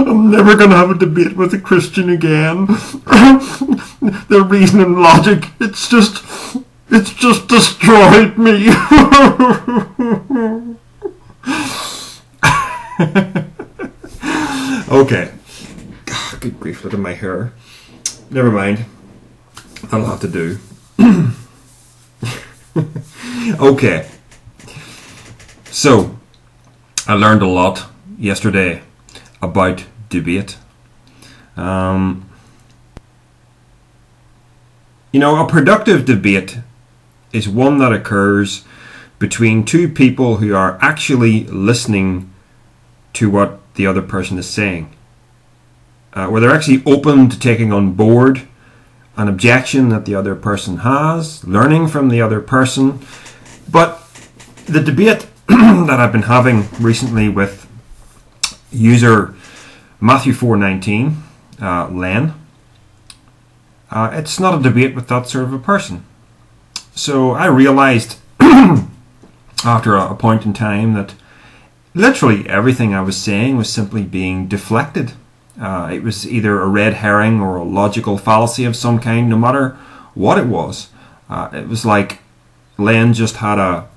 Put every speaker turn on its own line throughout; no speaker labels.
I'm never going to have a debate with a Christian again. Their reason and logic, it's just destroyed me. Okay. Good grief, look at my hair. Never mind. That'll have to do. Okay. So, I learned a lot yesterday about debate. You know, a productive debate is one that occurs between two people who are actually listening to what the other person is saying. Where they're actually open to taking on board an objection that the other person has, learning from the other person. But the debate that I've been having recently with user Matthew 419, Len, it's not a debate with that sort of a person. So I realized after a point in time that literally everything I was saying was simply being deflected. It was either a red herring or a logical fallacy of some kind, no matter what it was. It was like Len just had a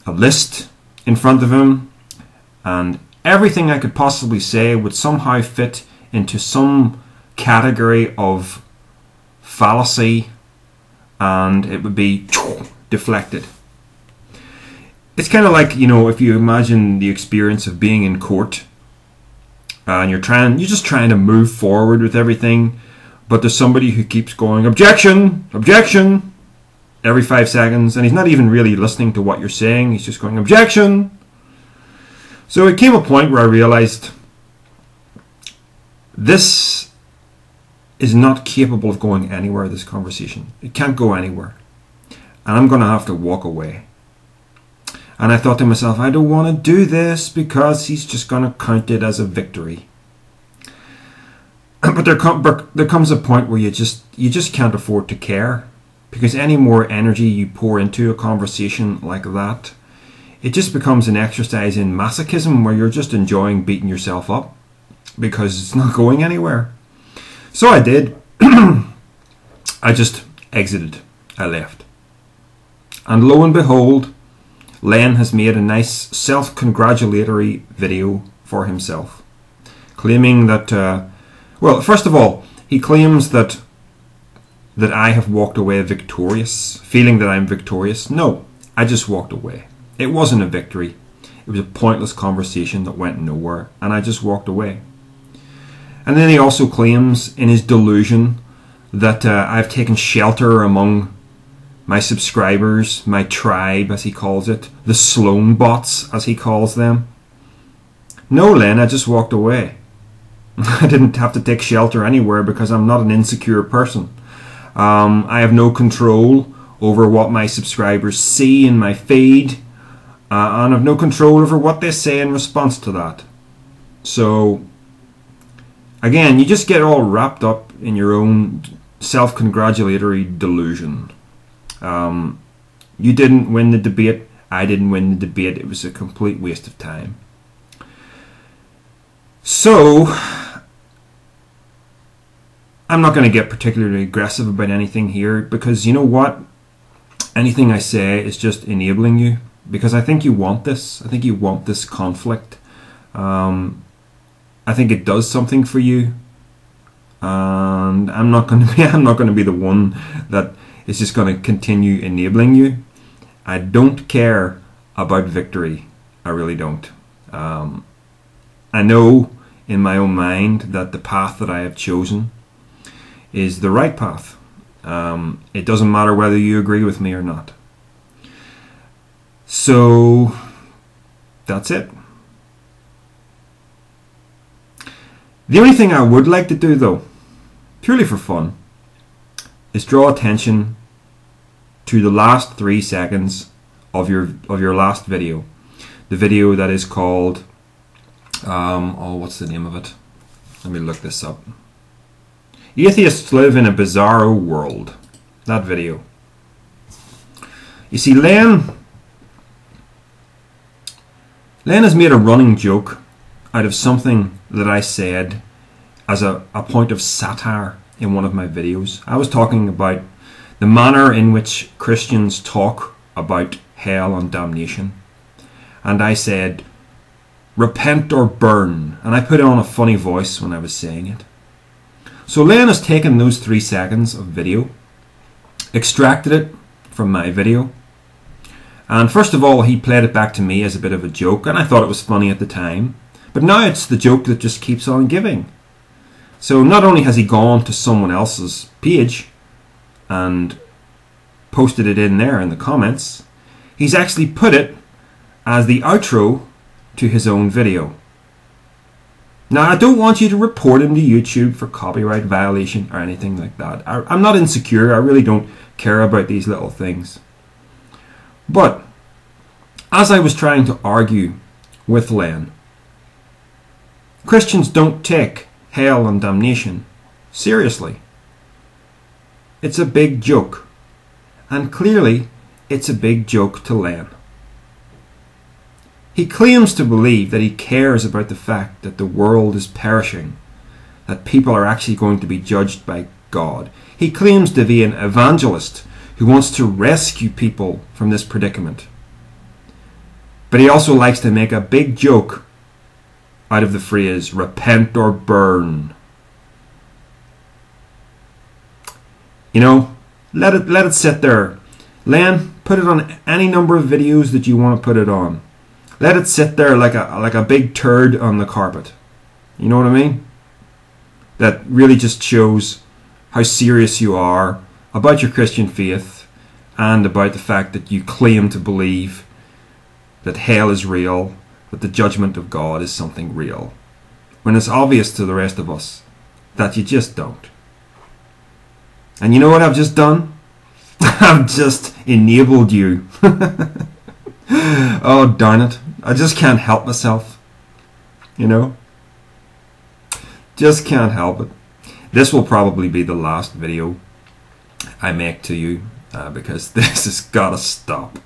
list in front of him, and everything I could possibly say would somehow fit into some category of fallacy, and it would be deflected. It's kind of like, you know, if you imagine the experience of being in court, and you're just trying to move forward with everything, but there's somebody who keeps going, objection, objection, every 5 seconds, and he's not even really listening to what you're saying, he's just going, objection. So it came a point where I realized this is not capable of going anywhere, this conversation. It can't go anywhere. And I'm going to have to walk away. And I thought to myself, I don't want to do this because he's just going to count it as a victory. But there comes a point where you just can't afford to care, because any more energy you pour into a conversation like that, it just becomes an exercise in masochism where you're just enjoying beating yourself up because it's not going anywhere. So I did. I just exited. I left. And lo and behold, Len has made a nice self-congratulatory video for himself, claiming that, well, first of all, he claims that I have walked away victorious, feeling that I'm victorious. No, I just walked away. It wasn't a victory. It was a pointless conversation that went nowhere, and I just walked away. And then he also claims in his delusion that I've taken shelter among my subscribers, my tribe as he calls it, the Sloan bots as he calls them. No, Len, I just walked away. I didn't have to take shelter anywhere because I'm not an insecure person. I have no control over what my subscribers see in my feed, and I have no control over what they say in response to that. So, again, you just get all wrapped up in your own self-congratulatory delusion. You didn't win the debate, I didn't win the debate, it was a complete waste of time. So, I'm not going to get particularly aggressive about anything here, because you know what? Anything I say is just enabling you, because I think you want this. I think you want this conflict. I think it does something for you, and I'm not going to be the one that is just going to continue enabling you. I don't care about victory. I really don't. I know in my own mind that the path that I have chosen is the right path. It doesn't matter whether you agree with me or not. So that's it. The only thing I would like to do, though, purely for fun, is draw attention to the last 3 seconds of your last video. The video that is called what's the name of it? Let me look this up. Atheists live in a bizarro world. That video. You see, Len Len has made a running joke out of something that I said as a point of satire in one of my videos. I was talking about the manner in which Christians talk about hell and damnation. And I said, repent or burn. And I put on a funny voice when I was saying it. So Len has taken those 3 seconds of video, extracted it from my video, and first of all he played it back to me as a bit of a joke, and I thought it was funny at the time, but now it's the joke that just keeps on giving. So not only has he gone to someone else's page and posted it in there in the comments, he's actually put it as the outro to his own video. Now, I don't want you to report him to YouTube for copyright violation or anything like that. I'm not insecure. I really don't care about these little things. But as I was trying to argue with Len, Christians don't take hell and damnation seriously. It's a big joke. And clearly, it's a big joke to Len. He claims to believe that he cares about the fact that the world is perishing, that people are actually going to be judged by God. He claims to be an evangelist who wants to rescue people from this predicament. But he also likes to make a big joke out of the phrase, repent or burn. You know, let it sit there. Len, put it on any number of videos that you want to put it on. Let it sit there like a big turd on the carpet. You know what I mean? That really just shows how serious you are about your Christian faith and about the fact that you claim to believe that hell is real, that the judgment of God is something real, when it's obvious to the rest of us that you just don't. And you know what I've just done? I've just enabled you. Oh, darn it. I just can't help myself. You know? Just can't help it. This will probably be the last video I make to you because this has got to stop.